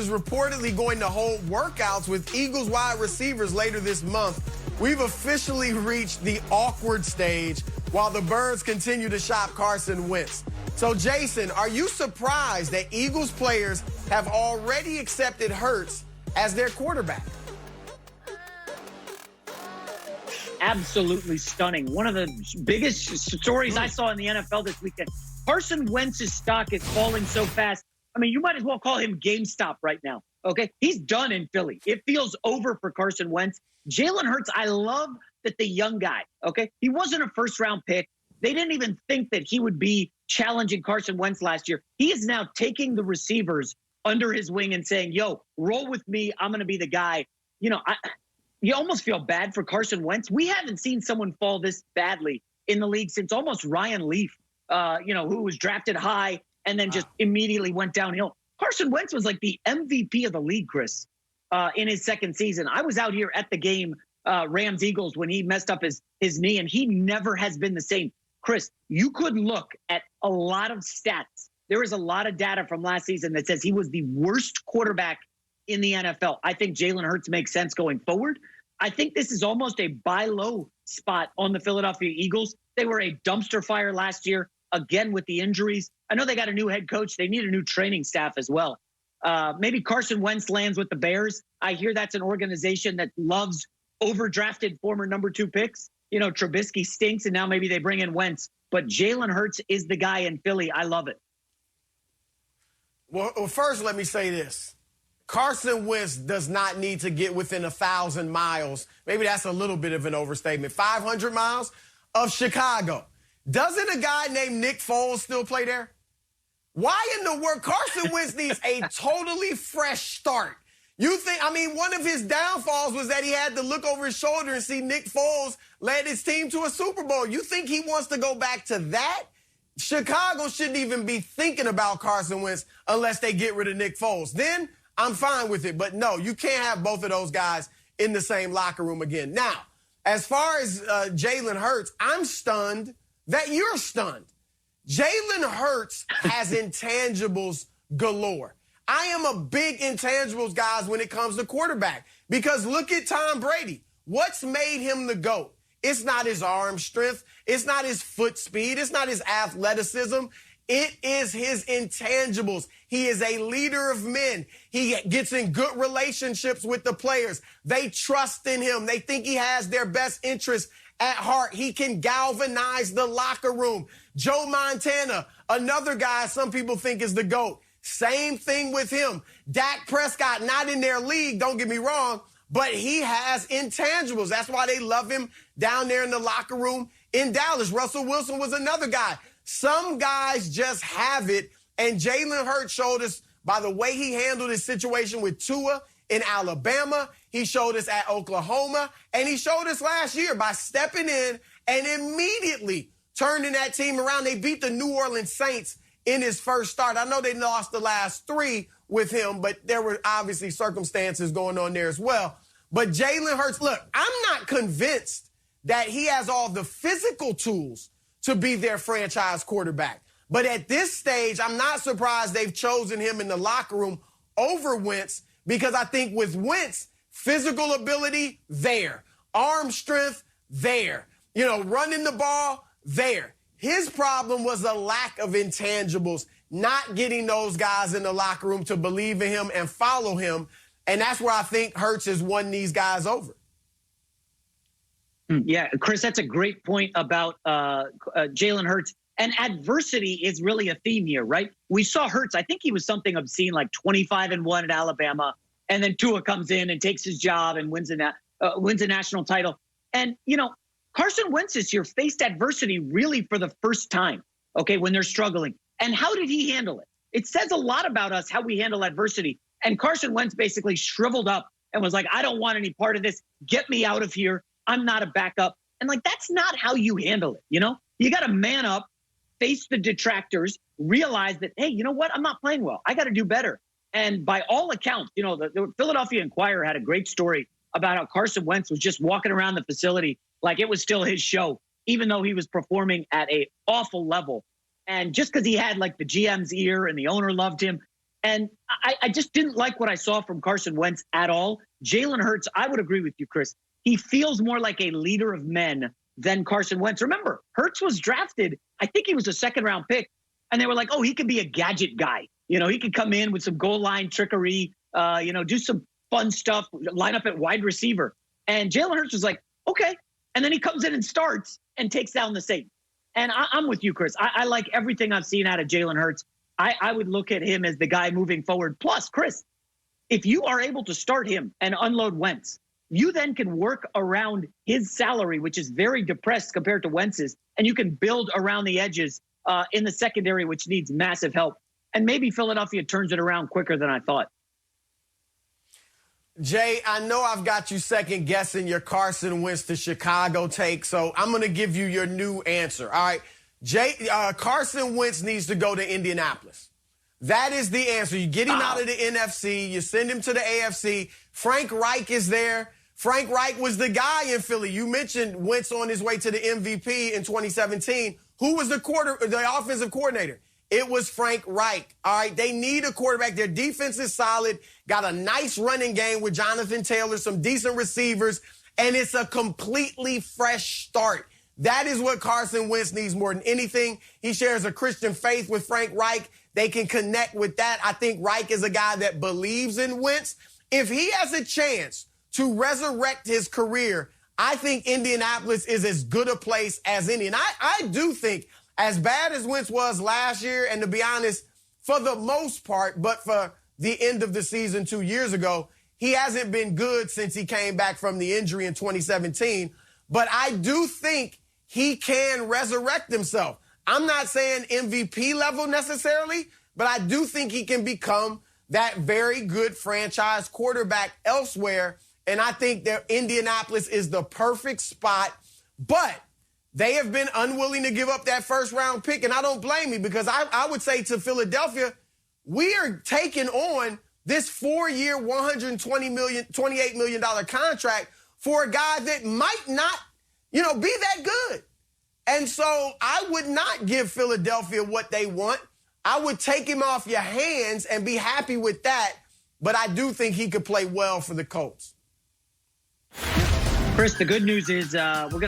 is reportedly going to hold workouts with Eagles wide receivers later this month. We've officially reached the awkward stage while the Birds continue to shop Carson Wentz. So, Jason, are you surprised that Eagles players have already accepted Hurts as their quarterback? Absolutely stunning. One of the biggest stories I saw in the NFL this weekend. Carson Wentz's stock is falling so fast. I mean, you might as well call him GameStop right now, okay? He's done in Philly. It feels over for Carson Wentz. Jaylen Hurts, I love that the young guy, okay? He wasn't a first-round pick. They didn't even think that he would be challenging Carson Wentz last year. He is now taking the receivers under his wing and saying, yo, roll with me. I'm going to be the guy. You know, you almost feel bad for Carson Wentz. We haven't seen someone fall this badly in the league since almost Ryan Leaf, who was drafted high and then just immediately went downhill. Carson Wentz was like the MVP of the league, Chris, in his second season. I was out here at the game, Rams-Eagles, when he messed up his knee, and he never has been the same. Chris, you could look at a lot of stats. There is a lot of data from last season that says he was the worst quarterback in the NFL. I think Jaylen Hurts makes sense going forward. I think this is almost a buy low spot on the Philadelphia Eagles. They were a dumpster fire last year, again with the injuries. I know they got a new head coach. They need a new training staff as well. Maybe Carson Wentz lands with the Bears. I hear that's an organization that loves overdrafted former number 2 picks. You know, Trubisky stinks, and now maybe they bring in Wentz. But Jaylen Hurts is the guy in Philly. I love it. Well, first, let me say this. Carson Wentz does not need to get within 1,000 miles. Maybe that's a little bit of an overstatement. 500 miles of Chicago. Doesn't a guy named Nick Foles still play there? Why in the world? Carson Wentz needs a totally fresh start. You think, I mean, one of his downfalls was that he had to look over his shoulder and see Nick Foles led his team to a Super Bowl. You think he wants to go back to that? Chicago shouldn't even be thinking about Carson Wentz unless they get rid of Nick Foles. Then I'm fine with it. But no, you can't have both of those guys in the same locker room again. Now, as far as Jaylen Hurts, I'm stunned that you're stunned. Jaylen Hurts has intangibles galore. I am a big intangibles guy when it comes to quarterback because look at Tom Brady. What's made him the GOAT? It's not his arm strength. It's not his foot speed. It's not his athleticism. It is his intangibles. He is a leader of men. He gets in good relationships with the players. They trust in him. They think he has their best interests at heart. He can galvanize the locker room. Joe Montana, another guy some people think is the GOAT. Same thing with him. Dak Prescott, not in their league, don't get me wrong, but he has intangibles. That's why they love him down there in the locker room in Dallas. Russell Wilson was another guy. Some guys just have it, and Jaylen Hurts showed us by the way he handled his situation with Tua in Alabama. He showed us at Oklahoma, and he showed us last year by stepping in and immediately turning that team around. They beat the New Orleans Saints in his first start. I know they lost the last 3 with him, but there were obviously circumstances going on there as well. But Jaylen Hurts, look, I'm not convinced that he has all the physical tools to be their franchise quarterback. But at this stage, I'm not surprised they've chosen him in the locker room over Wentz because I think with Wentz, physical ability, there. Arm strength, there. You know, running the ball, there. His problem was a lack of intangibles, not getting those guys in the locker room to believe in him and follow him. And that's where I think Hurts has won these guys over. Yeah, Chris, that's a great point about Jaylen Hurts. And adversity is really a theme here, right? We saw Hurts. I think he was something obscene, like 25-1 at Alabama. And then Tua comes in and takes his job and wins a national title. And, you know, Carson Wentz this year faced adversity really for the first time, okay, when they're struggling. And how did he handle it? It says a lot about us how we handle adversity. And Carson Wentz basically shriveled up and was like, I don't want any part of this. Get me out of here. I'm not a backup. And like, that's not how you handle it. You know, you got to man up, face the detractors, realize that, hey, you know what? I'm not playing well. I got to do better. And by all accounts, you know, the Philadelphia Inquirer had a great story about how Carson Wentz was just walking around the facility like it was still his show, even though he was performing at an awful level. And just because he had like the GM's ear and the owner loved him. And I just didn't like what I saw from Carson Wentz at all. Jaylen Hurts, I would agree with you, Chris. He feels more like a leader of men than Carson Wentz. Remember, Hurts was drafted, I think he was a second-round pick, and they were like, oh, he could be a gadget guy. You know, he could come in with some goal line trickery, do some fun stuff, line up at wide receiver. And Jaylen Hurts was like, okay. And then he comes in and starts and takes down the Satan. And I'm with you, Chris. I like everything I've seen out of Jaylen Hurts. I would look at him as the guy moving forward. Plus, Chris, if you are able to start him and unload Wentz, you then can work around his salary, which is very depressed compared to Wentz's, and you can build around the edges in the secondary, which needs massive help. And maybe Philadelphia turns it around quicker than I thought. Jay, I know I've got you second guessing your Carson Wentz to Chicago take, so I'm going to give you your new answer. All right. Carson Wentz needs to go to Indianapolis. That is the answer. You get him out of the NFC. You send him to the AFC. Frank Reich is there. Frank Reich was the guy in Philly. You mentioned Wentz on his way to the MVP in 2017. Who was the offensive coordinator? It was Frank Reich. All right, they need a quarterback. Their defense is solid. Got a nice running game with Jonathan Taylor, some decent receivers, and it's a completely fresh start. That is what Carson Wentz needs more than anything. He shares a Christian faith with Frank Reich. They can connect with that. I think Reich is a guy that believes in Wentz. If he has a chance to resurrect his career, I think Indianapolis is as good a place as any. And I do think, as bad as Wentz was last year, and to be honest, for the most part, but for the end of the season 2 years ago, he hasn't been good since he came back from the injury in 2017. But I do think he can resurrect himself. I'm not saying MVP level necessarily, but I do think he can become that very good franchise quarterback elsewhere. And I think that Indianapolis is the perfect spot. But they have been unwilling to give up that first-round pick, and I don't blame me, because I would say to Philadelphia, we are taking on this 4-year, $28 million contract for a guy that might not, be that good. And so I would not give Philadelphia what they want. I would take him off your hands and be happy with that, but I do think he could play well for the Colts. Chris, the good news is we're going